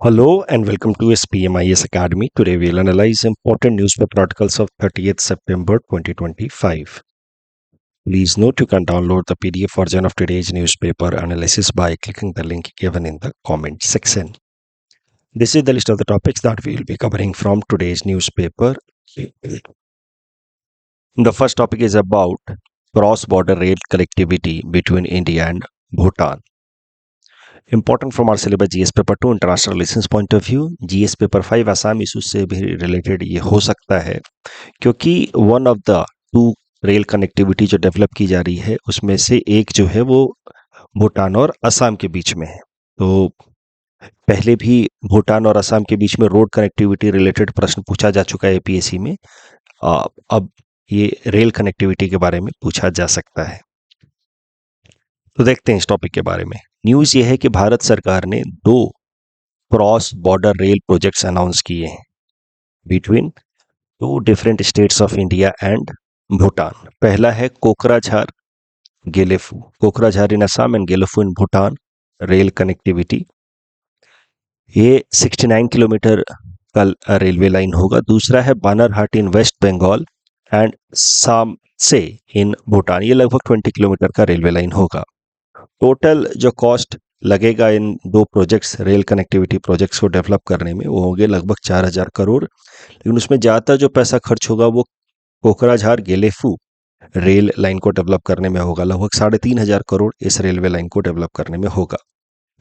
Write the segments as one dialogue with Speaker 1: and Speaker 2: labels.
Speaker 1: Hello and welcome to SPMIS Academy. Today we'll analyze important newspaper articles of 30th September 2025. Please note you can download the PDF version of today's newspaper analysis by clicking the link given in the comment section. This is the list of the topics that we will be covering from today's newspaper. The first topic is about cross-border rail connectivity between India and Bhutan. Important from our syllabus GS paper 2 international relations point of view GS paper 5 Assam issue से भी related ये हो सकता है क्योंकि one of the two rail connectivity जो develop की जा रही है उसमें से एक जो है वो भूटान और असम के बीच में है। तो पहले भी भूटान और असम के बीच में रोड कनेक्टिविटी रिलेटेड प्रश्न पूछा जा चुका है APSC में। अब ये रेल कनेक्टिविटी के बारे में पूछा जा सकता है। तो देखते हैं इस टॉपिक के बारे में। न्यूज़ ये है कि भारत सरकार ने 2 cross border rail projects announce किए हैं between 2 different states of India and Bhutan. पहला है Kokrajhar Gelephu, Kokrajhar in Assam and Gelephu in Bhutan rail connectivity. ये 69 किलोमीटर का रेलवे लाइन होगा। दूसरा है Banarhat in west Bengal and Samtse in Bhutan, ये लगभग 20 किलोमीटर का रेलवे लाइन होगा। टोटल जो कॉस्ट लगेगा in 2 projects rail connectivity projects को डेवलप करने में वो होंगे लगभग 4000 करोड़, लेकिन उसमें ज़्यादातर जो पैसा खर्च होगा वो कोकराझार गेलेफू रेल लाइन को डेवलप करने में होगा। लगभग 3500 करोड़ इस रेलवे लाइन को डेवलप करने में होगा।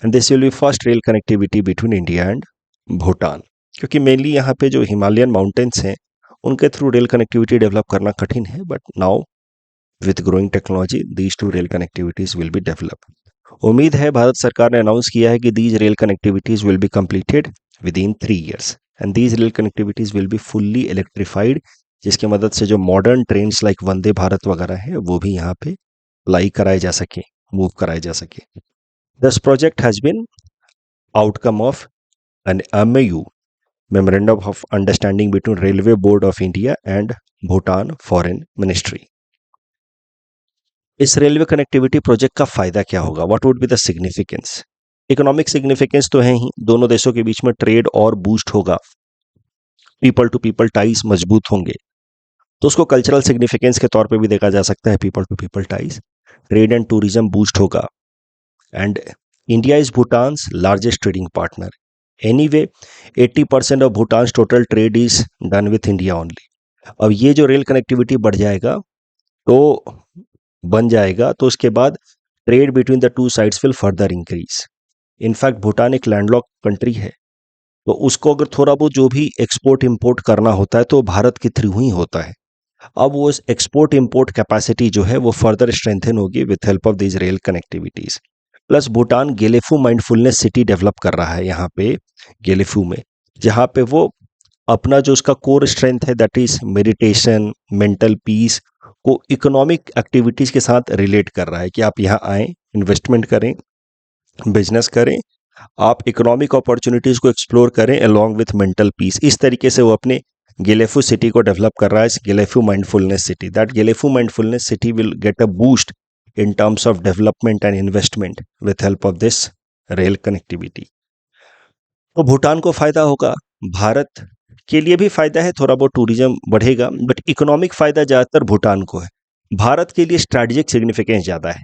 Speaker 1: And this will be first rail connectivity between India and Bhutan, क्योंकि मेनली यहाँ पे जो हिमालयन माउंटेन्स हैं उनके थ्रू रेल कनेक्टिविटी डेवलप करना कठिन है, but now with growing technology these 2 rail connectivities will be developed। उम्मीद है भारत सरकार ने अनाउंस किया है कि these rail connectivities will be completed within 3 years and these rail connectivities will be fully electrified, जिसकी मदद से जो modern trains like Vande Bharat वगैरह है वो भी यहाँ पे अप्लाई कराए जा सके, मूव कराए जा सके। This project has been outcome of an MOU, memorandum of understanding between railway board of India and Bhutan foreign ministry. इस रेलवे कनेक्टिविटी प्रोजेक्ट का फायदा क्या होगा? What would be the significance? Economic significance तो है ही, दोनों देशों के बीच में ट्रेड और बूस्ट होगा, पीपल टू पीपल टाइज मजबूत होंगे। तो उसको कल्चरल सिग्निफिकेंस के तौर पे भी देखा जा सकता है, people to people ties, trade and tourism boost होगा। And India is Bhutan's largest trading partner. Anyway 80% of Bhutan's total trade is done with India only. अब ये जो रेल कनेक्टिविटी बढ़ जाएगा तो बन जाएगा तो उसके बाद trade between the 2 sides will further increase. In fact Bhutan एक लैंडलॉक कंट्री है, तो उसको अगर थोड़ा बहुत जो भी एक्सपोर्ट इंपोर्ट करना होता है तो भारत के थ्रू ही होता है। अब वो एक्सपोर्ट इंपोर्ट कैपेसिटी जो है वो फर्दर स्ट्रेंथन होगी with help of this rail connectivities. Plus Bhutan Gelephu mindfulness city develop कर रहा है यहाँ पे गेलेफू में, जहाँ पे वो अपना जो उसका कोर स्ट्रेंथ है that is meditation, mental peace को इकोनॉमिक एक्टिविटीज के साथ रिलेट कर रहा है कि आप यहाँ आएँ, इन्वेस्टमेंट करें, बिजनेस करें, आप इकोनॉमिक अपॉर्चुनिटीज को एक्सप्लोर करें अलोंग विथ मेंटल पीस। इस तरीके से वो अपने गेलेफू सिटी को डेवलप कर रहा है, Gelephu mindfulness city. That Gelephu mindfulness city will get a boost in terms of development and investment with help of this rail connectivity। तो भूटान को फायदा होगा, भारत के लिए भी फायदा है, थोड़ा बहुत टूरिज्म बढ़ेगा, बट इकोनॉमिक फायदा ज्यादातर भूटान को है। भारत के लिए स्ट्रैटेजिक सिग्निफिकेंस ज्यादा है।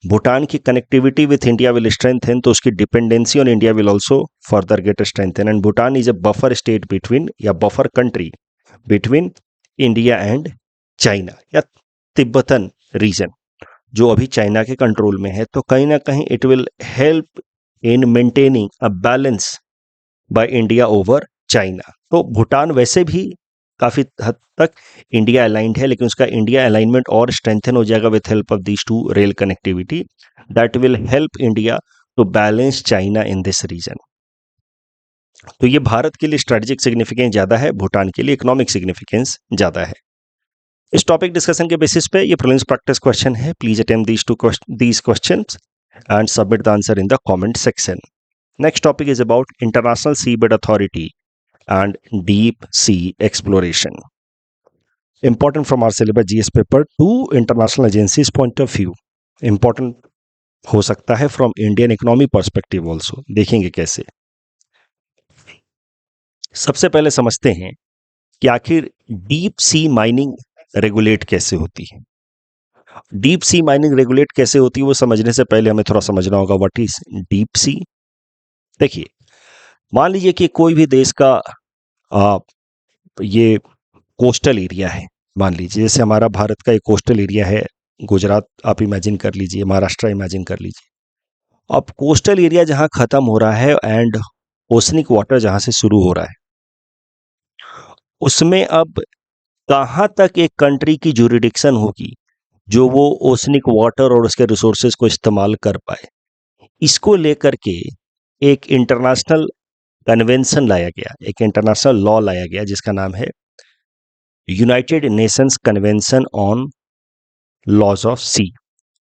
Speaker 1: भूटान की connectivity with India will strengthen, तो उसकी dependency on India will also further get strengthen. And Bhutan is a buffer state between या buffer country between India and China या तिब्बतन रीजन जो अभी चाइना के कंट्रोल में है। तो कहीं ना कहीं it will help in maintaining a balance by India over China. तो भूटान वैसे भी काफी हद तक इंडिया अलाइंड है, लेकिन उसका इंडिया अलाइनमेंट और स्ट्रेंथन हो जाएगा with help of these 2 rail connectivity that will help India to balance China in this region. तो ये भारत के लिए स्ट्रेटेजिक सिग्निफिकेंस ज्यादा है, भूटान के लिए इकोनॉमिक सिग्निफिकेंस ज्यादा है। इस टॉपिक डिस्कशन के बेसिस पे ये प्रीलिम्स प्रैक्टिस क्वेश्चन है। Please attempt these questions and submit the answer in the comment section। Next topic is about International Seabed Authority and Deep Sea Exploration। Important from our syllabus GS paper 2 international agencies point of view। Important हो सकता है from Indian economy perspective also। देखेंगे कैसे। सबसे पहले समझते हैं कि आखिर डीप सी माइनिंग रेगुलेट कैसे होती है। डीप सी माइनिंग रेगुलेट कैसे होती है वो समझने से पहले हमें थोड़ा समझना होगा व्हाट इज डीप सी। देखिए, मान लीजिए कि कोई भी देश का आ, ये कोस्टल एरिया है। मान लीजिए जैसे हमारा भारत का एक कोस्टल एरिया है, गुजरात आप इमेजिन कर लीजिए, महाराष्ट्र इमेजिन कर लीजिए। अब कोस्टल एरिया जहां खत्म हो रहा है एंड ओशनिक वाटर जहां से शुरू हो रहा है, उसमें अब कहां तक एक कंट्री की जुरिडिक्शन होगी जो वो ओशनिक वाटर और उसके रिसोर्सेज को इस्तेमाल कर पाए। इसको लेकर के एक इंटरनेशनल कन्वेंशन लाया गया, एक इंटरनेशनल लॉ लाया गया जिसका नाम है United Nations convention on laws of sea.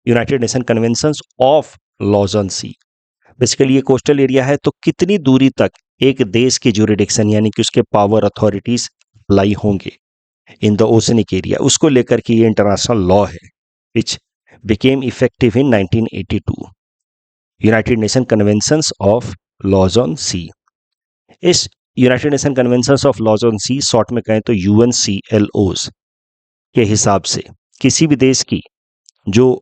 Speaker 1: United nation convention of laws on sea. Basically ये कोस्टल एरिया है, तो कितनी दूरी तक एक देश की जुरिडिक्शन यानी कि उसके पावर अथॉरिटीज अप्लाई होंगे इन द ओशनिक एरिया, उसको लेकर के ये इंटरनेशनल लॉ है which became effective in 1982, united nation conventions of laws on sea. इस united nation conventions of laws on sea, short में कहें तो यूएनसीएलओस के हिसाब से किसी भी देश की जो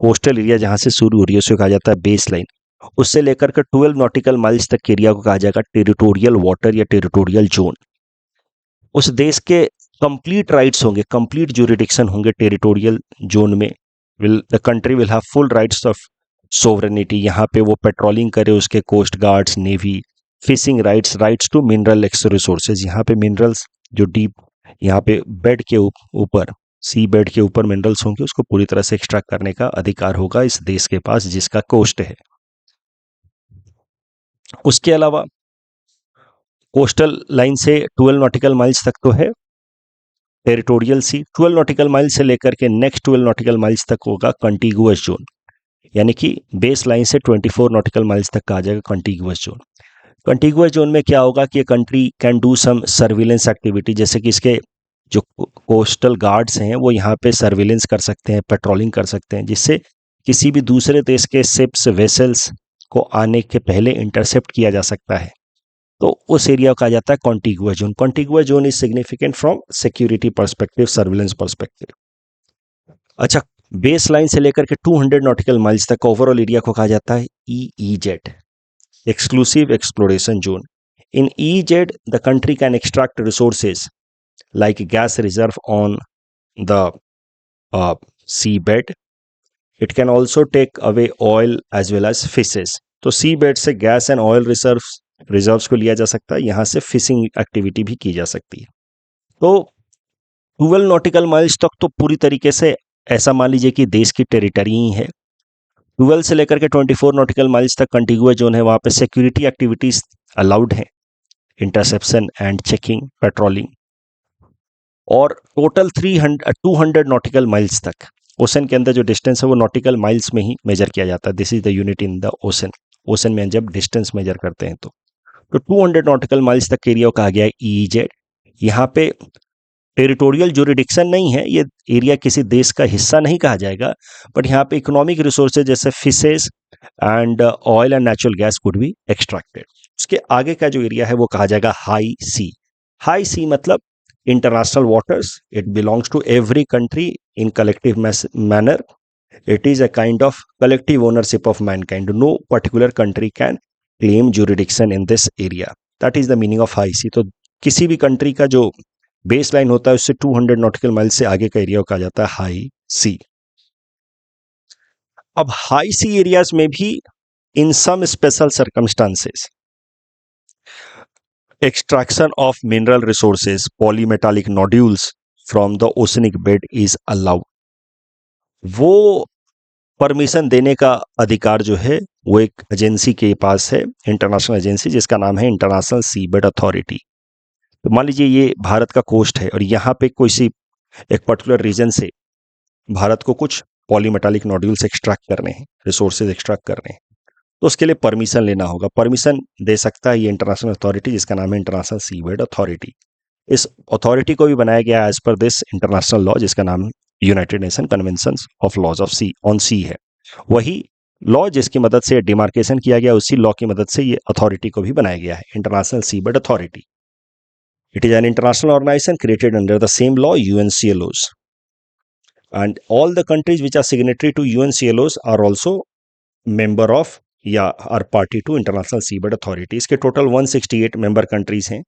Speaker 1: कोस्टल एरिया जहां से शुरू हो रही है उसे कहा जाता है बेस लाइन। उससे लेकर के 12 नॉटिकल माइल्स तक के एरिया को कहा जाएगा टेरिटोरियल वाटर या टेरिटोरियल जोन। उस देश के कंप्लीट राइट्स होंगे, कंप्लीट ज्यूरिडिक्शन होंगे टेरिटोरियल जोन में। The country will have full rights of sovereignty. यहाँ पे वो पेट्रोलिंग करे, उसके coast guards, navy, fishing rights, rights to mineral resources. यहाँ पे मिनरल्स जो डीप यहाँ पे बेड के ऊपर, सी बेड के ऊपर मिनरल्स होंगे, उसको पूरी तरह से एक्सट्रैक्ट करने का अधिकार होगा इस देश के पास जिसका कोस्ट है। उसके अलावा कोस्टल लाइन से 12 नॉटिकल माइल्स तक तो है टेरिटोरियल सी। 12 नॉटिकल माइल्स से लेकर के नेक्स्ट 12 नॉटिकल माइल्स तक होगा कंटिगुअस जोन, यानी कि बेस लाइन से 24 नॉटिकल माइल्स तक का आ जाएगा कंटिगुअस जोन। कंटिगुअस जोन में क्या होगा कि country can do some surveillance activity, जैसे कि इसके जो कोस्टल गार्ड्स हैं वो यहाँ पे सर्विलेंस कर सकते हैं, पेट्रोलिंग कर सकते हैं, जिससे किसी भी दूसरे देश के शिप्स, वेसल्स को आने के पहले इंटरसेप्ट किया जा सकता है। तो उस एरिया को कहा जाता है contiguous zone. Contiguous zone is significant from security perspective, surveillance perspective. अच्छा, बेस लाइन से लेकर के 200 नॉटिकल माइल्स तक ओवरऑल एरिया को कहा जाता है EEZ, exclusive exploration zone. In EEZ, the country can extract resources like gas reserve on the seabed. It can also take away oil as well as fishes. तो सी bed से gas and oil reserves को लिया जा सकता है, यहाँ से fishing activity भी की जा सकती है। तो 12 नॉटिकल माइल्स तक तो पूरी तरीके से ऐसा मान लीजिए कि देश की टेरिटरी ही है। 12 से लेकर के 24 नॉटिकल माइल्स तक कंटिगुअस जोन है, वहाँ पे सिक्योरिटी एक्टिविटीज अलाउड है, इंटरसेप्शन एंड चेकिंग, पेट्रोलिंग। और टोटल 200 नॉटिकल माइल्स तक ओशन के अंदर जो डिस्टेंस है वो नॉटिकल माइल्स में ही मेजर किया जाता है। This is the unit in the ocean. Ocean में जब डिस्टेंस मेजर करते हैं तो 200 नॉटिकल माइल्स तक एरिया कहा गया है EEZ। यहाँ पे टेरिटोरियल ज्यूरिडिक्शन नहीं है, ये एरिया किसी देश का हिस्सा नहीं कहा जाएगा, बट यहाँ पे इकोनॉमिक रिसोर्सेज जैसे fishes and oil and natural gas could be extracted. उसके आगे का जो एरिया है वो कहा जाएगा हाई सी। हाई सी मतलब international waters. It belongs to every country in collective manner. It is a kind of collective ownership of mankind. No particular country can claim jurisdiction in this area. That is the meaning of high sea. तो किसी भी country का जो base line होता है उससे 200 nautical mile से आगे का एरिया कहा जाता है हाई सी। अब हाई सी एरियाज में भी in some special circumstances extraction of mineral resources, polymetallic nodules from the oceanic bed is allowed. वो परमिशन देने का अधिकार जो है वो एक एजेंसी के पास है, इंटरनेशनल एजेंसी, जिसका नाम है इंटरनेशनल सीबेड अथॉरिटी। तो मान लीजिए ये भारत का कोस्ट है और यहाँ पे कोई सी एक पर्टिकुलर रीजन से भारत को कुछ पॉलीमेटालिक नोड्यूल्स एक्सट्रैक्ट करने हैं, रिसोर्सेज एक्सट्रैक्ट करने हैं, तो उसके लिए परमिशन लेना होगा। परमिशन दे सकता है ये इंटरनेशनल अथॉरिटी जिसका नाम है इंटरनेशनल सीबेड अथॉरिटी। इस अथॉरिटी को भी बनाया गया as per this international law जिसका नाम united nation convention of laws of sea on sea है। वही लॉ जिसकी मदद से डिमार्केशन किया गया, उसी लॉ की मदद से ये अथॉरिटी को भी बनाया गया है, international seabed authority. It is an international organization created under the same law, UNCLOs. And all the countries which are signatory to UNCLOs are also member of या are party to international seabed authority. इसके total 168 member countries हैं,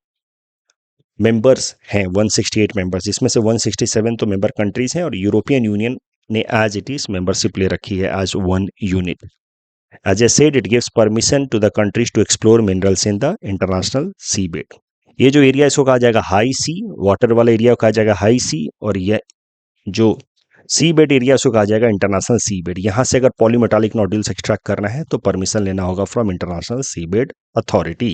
Speaker 1: members हैं 168 members, जिसमें से 167 तो member countries हैं और European Union ने एज इट इज मेंबरशिप ले रखी है as one unit. As I said, it gives permission to the countries to explore minerals in the international seabed. ये जो एरिया इसको कहा जाएगा हाई सी, वाटर वाला एरिया को कहा जाएगा हाई सी, और ये जो सी बेड एरिया उसको कहा जाएगा इंटरनेशनल सी बेड. यहां से अगर पॉलीमेटालिक नोड्यूल्स एक्सट्रैक्ट करना है तो परमिशन लेना होगा from international sea bed authority.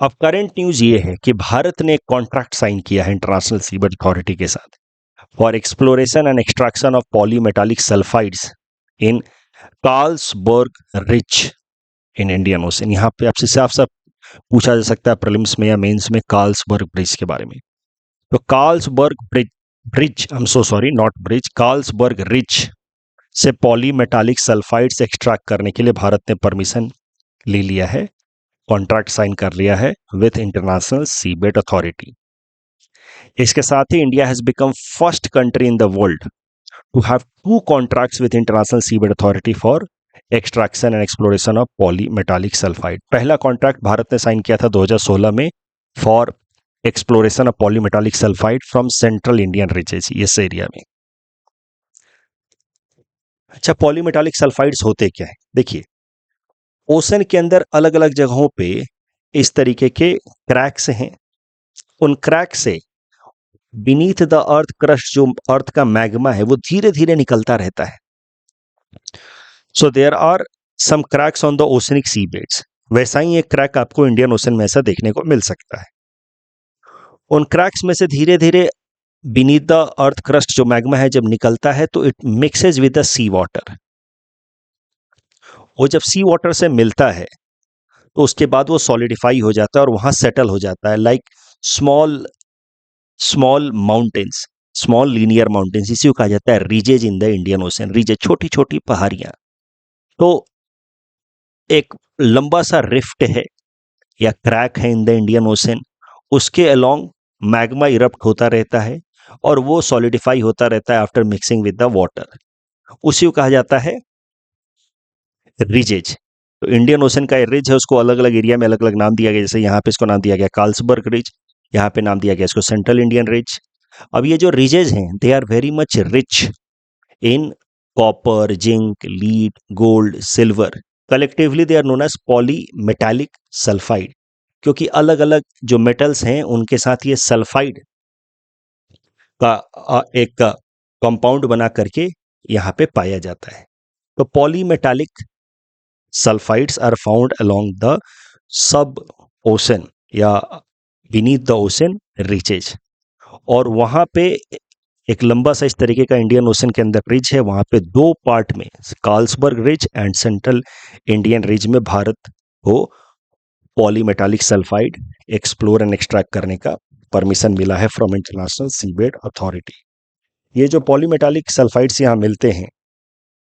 Speaker 1: अब करंट न्यूज ये है कि भारत ने एक कॉन्ट्रैक्ट साइन किया है इंटरनेशनल सी बेड अथॉरिटी के साथ for exploration and extraction of polymetallic sulphides in Carlsberg rich in Indian ocean. यहाँ पे आपसे साफ साफ पूछा जा सकता है प्रीलिम्स में या मेंस में कार्ल्सबर्ग ब्रिज के बारे में. तो Carlsberg bridge, I am so sorry, not bridge, Carlsberg rich से पॉलीमेटालिक सल्फाइड्स एक्सट्रैक्ट करने के लिए भारत ने परमिशन ले लिया है, कॉन्ट्रैक्ट साइन कर लिया है विथ इंटरनेशनल सीबेड अथॉरिटी. इसके साथ ही India has become first country in the world to have 2 contracts with international seabed authority for extraction and exploration of polymetallic sulphide. पहला कॉन्ट्रैक्ट भारत ने साइन किया था 2016 में for exploration of polymetallic sulphide from central Indian ridges, इस area में. अच्छा, polymetallic sulphides होते क्या है? देखिए, ओशन के अंदर अलग अलग जगहों पे इस तरीके के क्रैक्स हैं. उन क्रैक से बीनीथ द अर्थ क्रस्ट, जो अर्थ का मैग्मा है, वो धीरे धीरे निकलता रहता है. So there are some cracks on the oceanic sea beds. वैसा ही एक क्रैक आपको इंडियन ओशन में ऐसा देखने को मिल सकता है. उन क्रैक्स में से धीरे धीरे बीनीथ द अर्थ क्रस्ट जो मैग्मा है जब निकलता है तो it mixes with the sea water. वो जब सी वाटर से मिलता है तो उसके बाद वो सॉलिडिफाई हो जाता है और वहां सेटल हो जाता है, like small small mountains, small linear mountains. इसी को कहा जाता है ridges in the Indian ocean. Ridges छोटी छोटी पहाड़ियां. तो एक लंबा सा रिफ्ट है या क्रैक है इन द इंडियन ओशन, उसके अलोंग मैग्मा इरप्ट होता रहता है और वो सॉलिडिफाई होता रहता है after mixing with the water. उसी को कहा जाता है रिजेज. तो इंडियन ओशन का रिज है, उसको अलग अलग एरिया में अलग अलग नाम दिया गया. जैसे यहाँ पे इसको नाम दिया गया कार्ल्सबर्ग रिज, यहाँ पे नाम दिया गया इसको सेंट्रल इंडियन रिज. अब ये जो रिजेज हैं, they are very much rich in copper, zinc, lead, gold, silver. Collectively they are known as polymetallic sulphide, क्योंकि अलग अलग जो मेटल्स हैं उनके साथ ये सल्फाइड का एक कंपाउंड बना करके यहाँ पे पाया जाता है. तो polymetallic sulphides are found along the sub ocean या बीनीथ द ओशन रिचेज. और वहाँ पे एक लंबा सा इस तरीके का इंडियन ओशन के अंदर रिज है. वहाँ पे 2 पार्ट में, Carlsberg ridge and central Indian ridge में, भारत को polymetallic sulphide explore and extract करने का परमिशन मिला है फ्रॉम इंटरनेशनल सीबेड अथॉरिटी. ये जो पॉलीमेटालिक सल्फाइड्स यहाँ मिलते हैं,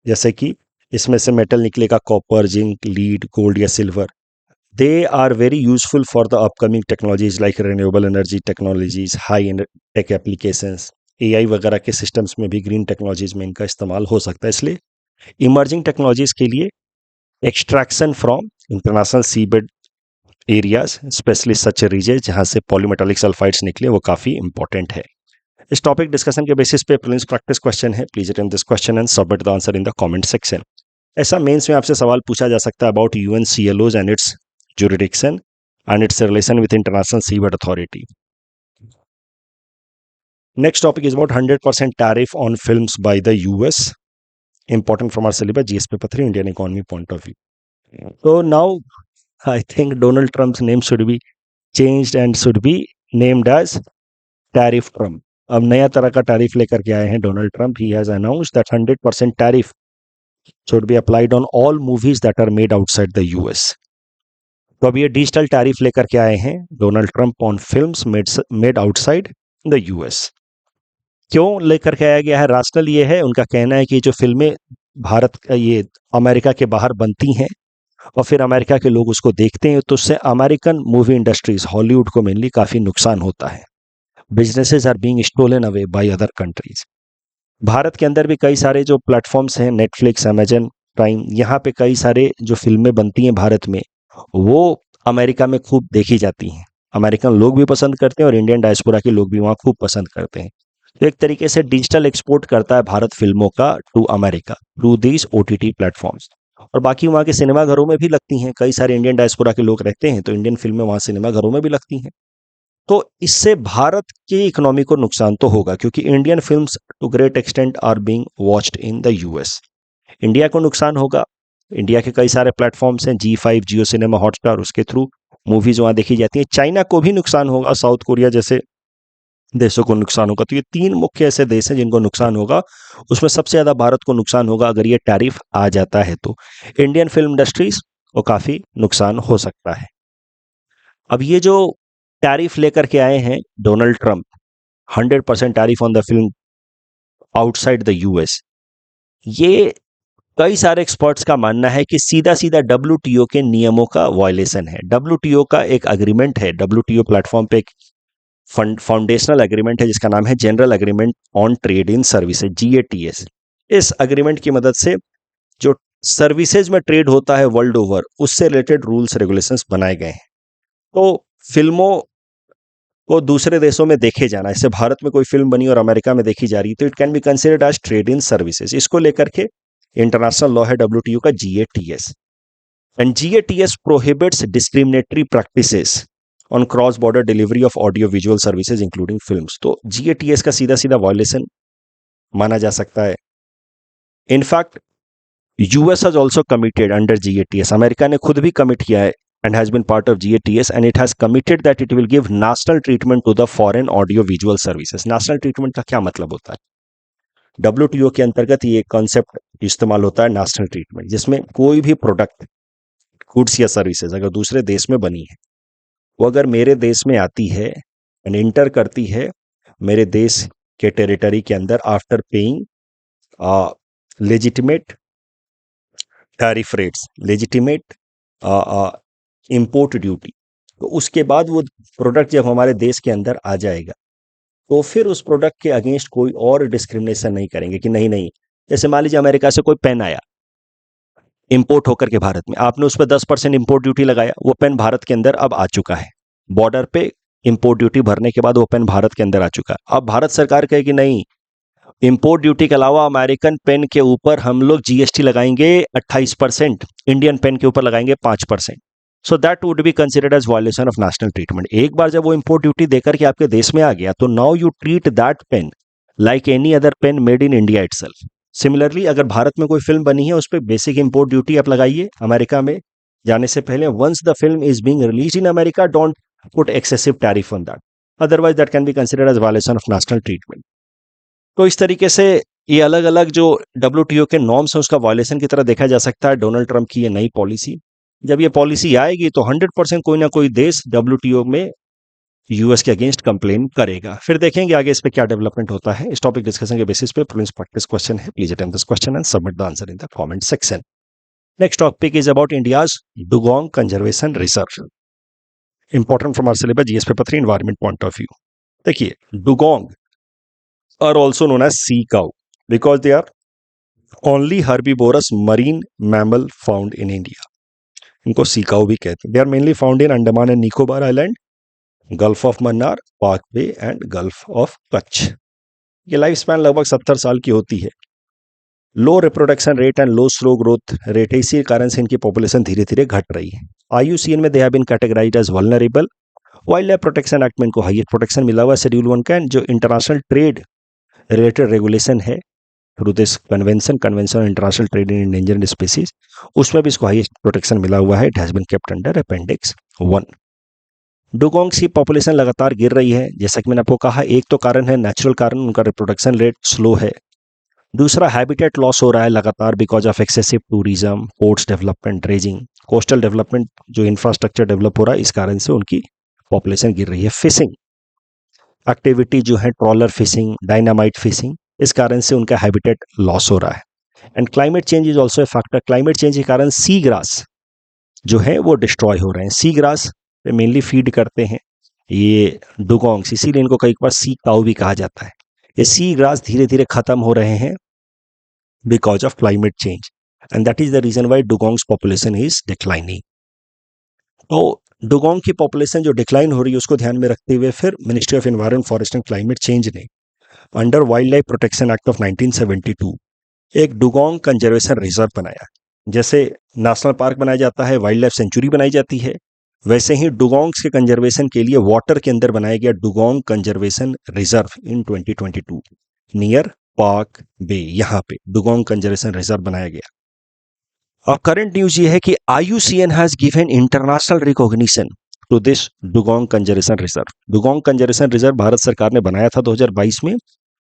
Speaker 1: जैसे कि इसमें से मेटल निकलेगा कॉपर, जिंक, लीड, गोल्ड या silver. They are very useful for the upcoming technologies like renewable energy technologies, high tech applications, AI वगैरह के सिस्टम्स में भी ग्रीन टेक्नोलॉजीज में इनका इस्तेमाल हो सकता है. इसलिए इमर्जिंग टेक्नोलॉजीज के लिए extraction from international seabed areas, specially such ridges जहां से पॉलीमेटालिक सल्फाइड्स निकले, वो काफी इंपॉर्टेंट है. इस टॉपिक डिस्कशन के बेसिस पे प्रीलिम्स प्रैक्टिस क्वेश्चन है. Please attempt this question and submit the answer in the comment section. ऐसा मेंस में आपसे सवाल पूछा जा सकता है about UNCLOS and its jurisdiction and its relation with international seabed authority. Next topic is about 100% tariff on films by the US. Important from our syllabus, GS paper 3, Indian economy point of view. So now I think Donald Trump's name should be changed and should be named as Tariff Trump. अब नया तरह का tariff लेकर के आए हैं Donald Trump. He has announced that 100% tariff should be applied on all movies that are made outside the US. तो अब ये डिजिटल टैरिफ लेकर के आए हैं Donald Trump on films made outside the US. क्यों लेकर के आया गया है? राशनल ये है, उनका कहना है कि जो फिल्में भारत, ये अमेरिका के बाहर बनती हैं और फिर अमेरिका के लोग उसको देखते हैं, तो उससे अमेरिकन मूवी इंडस्ट्रीज, हॉलीवुड को मेनली काफ़ी नुकसान होता है। Businesses are being stolen away by other countries. Bharat के अंदर भी कई सारे जो प्लेटफॉर्म्स हैं, नेटफ्लिक्स, अमेजन प्राइम, यहाँ पे कई सारे जो फिल्में बनती हैं भारत में, वो अमेरिका में खूब देखी जाती हैं। अमेरिकन लोग भी पसंद करते हैं और इंडियन डायस्पोरा के लोग भी वहाँ खूब पसंद करते हैं। तो एक तरीके से डिजिटल एक्सपोर्ट करता है भारत फिल्मों का to America through these OTT platforms. और बाकी वहाँ के सिनेमा घरों में भी लगती हैं, कई सारे इंडियन डायस्पोरा के लोग रहते हैं, तो इंडियन फिल्में वहाँ सिनेमा घरों में भी लगती हैं। तो इससे भारत की इकोनॉमी को नुकसान तो होगा, क्योंकि Indian films to great extent are being watched in the US. India को नुकसान होगा, इंडिया के कई सारे प्लेटफॉर्म्स हैं, जी5, जियो सिनेमा, हॉटस्टार, उसके थ्रू मूवीज वहाँ देखी जाती है। चाइना को भी नुकसान होगा, साउथ कोरिया जैसे देशों को नुकसान होगा। तो ये 3 मुख्य ऐसे देश हैं जिनको नुकसान होगा। उसमें सबसे ज़्यादा भारत को नुकसान होगा अगर ये टैरिफ आ जाता है तो। इंडियन फिल्म इंडस्ट्रीज को काफ़ी नुकसान हो सकता है। अब ये जो टैरिफ लेकर के आए हैं Donald Trump, 100% tariff on the film outside the US, ये कई सारे एक्सपर्ट्स का मानना है कि सीधा सीधा डब्ल्यूटीओ के नियमों का वायलेशन है। डब्ल्यूटीओ का एक अग्रीमेंट है, डब्ल्यूटीओ प्लेटफॉर्म पे एक फाउंडेशनल एग्रीमेंट है जिसका नाम है general agreement on trade in services, GATS. इस एग्रीमेंट की मदद से जो सर्विसेज में ट्रेड होता है वर्ल्ड ओवर, उससे रिलेटेड रूल्स रेगुलेशंस बनाए गए हैं। तो फिल्मों को दूसरे देशों में देखे जाना, इससे भारत में कोई फिल्म बनी और अमेरिका में देखी जा रही, तो it can be considered as trade in services. इसको लेकर के इंटरनेशनल लॉ है डब्ल्यूटीओ का, GATS. And GATS prohibits discriminatory practices on cross border delivery of audio visual services including films. तो जीएटीएस का सीधा सीधा वायलेशन माना जा सकता है। In fact US has also committed under GATS, America ने खुद भी कमिट किया है and has been part of GATS, and it has committed that it will give national treatment to the foreign audio visual services. national treatment का क्या मतलब होता है? WTO के अंतर्गत ये कॉन्सेप्ट इस्तेमाल होता है नेशनल ट्रीटमेंट, जिसमें कोई भी प्रोडक्ट, गुड्स या सर्विसेज अगर दूसरे देश में बनी है, वो अगर मेरे देश में आती है एंड इंटर करती है मेरे देश के टेरिटरी के अंदर after paying legitimate tariff rates, legitimate import duty, तो उसके बाद वो प्रोडक्ट जब हमारे देश के अंदर आ जाएगा तो फिर उस प्रोडक्ट के अगेंस्ट कोई और डिस्क्रिमिनेशन नहीं करेंगे कि नहीं नहीं, जैसे मान लीजिए अमेरिका से कोई पेन आया इंपोर्ट होकर के भारत में, आपने उस पर 10% इंपोर्ट ड्यूटी लगाया, वो पेन भारत के अंदर अब आ चुका है, बॉर्डर पे इंपोर्ट ड्यूटी भरने के बाद वो पेन भारत के अंदर आ चुका है। अब भारत सरकार कहे कि नहीं, इंपोर्ट ड्यूटी के अलावा अमेरिकन पेन के ऊपर हम लोग जीएसटी लगाएंगे 28%, इंडियन पेन के ऊपर लगाएंगे 5%। So that would be considered as violation of national treatment. एक बार जब वो इंपोर्ट ड्यूटी देकर के आपके देश में आ गया, तो now you treat that pen like any other pen made in India itself. Similarly अगर भारत में कोई फिल्म बनी है, उस पर बेसिक इंपोर्ट ड्यूटी आप लगाइए अमेरिका में जाने से पहले। Once the film is being release in America, don't put excessive tariff on that, otherwise that can be considered as violation of national treatment. तो इस तरीके से ये अलग अलग जो डब्ल्यूटीओ के नॉर्म्स हैं उसका वायलेशन की तरह देखा जा सकता है डोनाल्ड ट्रंप की ये नई पॉलिसी। जब ये पॉलिसी आएगी तो 100% कोई ना कोई देश डब्ल्यूटीओ में यूएस के अगेंस्ट कंप्लेन करेगा। फिर देखेंगे आगे इस पे क्या डेवलपमेंट होता है। इस टॉपिक डिस्कशन के बेसिस पे प्रीलिम्स प्रैक्टिस क्वेश्चन है, please attempt this question and submit the answer in the comment section. Next topic is about India's dugong conservation research, important from our syllabus GS paper 3 environment point of view. देखिए, dugong are also known as sea cow because they are only herbivorous marine mammal found in India. इनको sea cow भी कहते हैं। They are mainly found in Andaman and Nicobar Island, Gulf of Mannar, Pak Bay and Gulf of Kutch. ये life span लगभग 70 साल की होती है। Low reproduction rate and low slow growth rate है, इसी कारण से इनकी पॉपुलेशन धीरे धीरे घट रही है। IUCN में they have been categorised as vulnerable. Wild life protection act में इनको हाईएस्ट प्रोटेक्शन मिला हुआ है शेड्यूल 1 का। जो इंटरनेशनल ट्रेड रिलेटेड रेगुलेशन है through this convention international trade in endangered species, उसमें भी इसको हाईएस्ट प्रोटेक्शन मिला हुआ है। It has been kept under appendix 1। Dugongs की पॉपुलेशन लगातार गिर रही है, जैसा कि मैंने आपको कहा। एक तो कारण है नेचुरल कारण, उनका रिप्रोडक्शन रेट स्लो है। दूसरा, हैबिटेट लॉस हो रहा है लगातार because of excessive tourism, ports development, dredging, coastal development, जो इंफ्रास्ट्रक्चर डेवलप हो रहा है, इस कारण से उनकी पॉपुलेशन गिर रही है। फिशिंग एक्टिविटी जो है, ट्रॉलर फिशिंग, डायनामाइट फिशिंग, इस कारण से उनका हैबिटेट लॉस हो रहा है। And climate change is also a factor. Climate change के कारण सी ग्रास जो है वो डिस्ट्रॉय हो रहे हैं। सी ग्रास पे मेनली फीड करते हैं ये डुगोंग्स, इसीलिए इनको कई बार सी काऊ भी कहा जाता है। ये सी ग्रास धीरे धीरे खत्म हो रहे हैं because of climate change, and that is the reason why dugongs population is declining. तो डुगोंग की पॉपुलेशन जो डिक्लाइन हो रही है उसको ध्यान में रखते हुए फिर ministry of environment, forest and climate change ने under wild life protection act of 1972 एक डुगोंग कंजर्वेशन रिजर्व बनाया। जैसे नेशनल पार्क बनाया जाता है, वाइल्ड लाइफ सेंचुरी बनाई जाती है, वैसे ही डुगोंग्स के कंजर्वेशन के लिए वाटर के अंदर बनाया गया dugong conservation reserve in 2022 near Palk Bay. यहाँ पे डुगोंग कंजर्वेशन रिजर्व बनाया गया। अब करंट न्यूज ये है कि IUCN has given international recognition to this dugong conservation reserve. Dugong conservation reserve Bharat सरकार ने बनाया था 2022 में,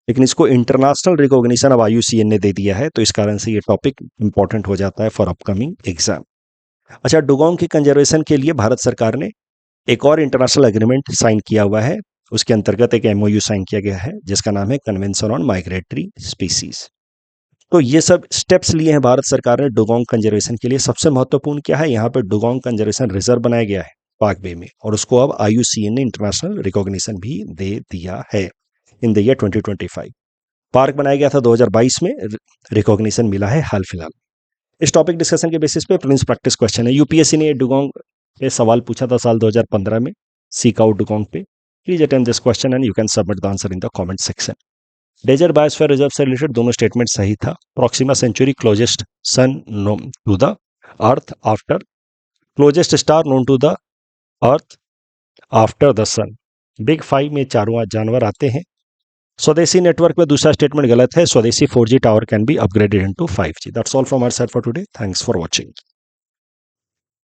Speaker 1: लेकिन इसको इंटरनेशनल रिकॉग्निशन अब IUCN ने दे दिया है, तो इस कारण से ये टॉपिक इंपॉर्टेंट हो जाता है फॉर अपकमिंग एग्जाम। अच्छा, डुगोंग की कंजर्वेशन के लिए भारत सरकार ने एक और इंटरनेशनल एग्रीमेंट साइन किया हुआ है। उसके अंतर्गत एक MOU साइन किया गया है जिसका नाम है कन्वेंशन ऑन माइग्रेटरी स्पीसीज। तो ये सब स्टेप्स लिए हैं भारत सरकार ने डुगोंग कंजर्वेशन के लिए। सबसे महत्वपूर्ण क्या है, यहाँ पे डुगोंग कंजर्वेशन रिजर्व बनाया गया है पाक बे में, और उसको अब IUCN ने इंटरनेशनल रिकॉग्निशन भी दे दिया है इन द ईयर 2025। पार्क बनाया गया था 2022 में, रिकॉग्निशन मिला है हाल फिलहाल। इस टॉपिक डिस्कशन के बेसिस पे प्रिंस प्रैक्टिस क्वेश्चन है। यूपीएससी ने डुगोंग पे सवाल पूछा था साल 2015 में, सीक आउट डुगोंग पे। Please attempt this question and you can submit the answer in the comment section. Desert biosphere reserve से रिलेटेड दोनों स्टेटमेंट सही था। Proxima Centauri closest sun known to the earth after, closest star known to the earth after the sun. Big five में चारों जानवर आते हैं। स्वदेशी नेटवर्क में दूसरा स्टेटमेंट गलत है। स्वदेशी 4G tower can be upgraded into 5G। That's all from our side for today. Thanks for watching.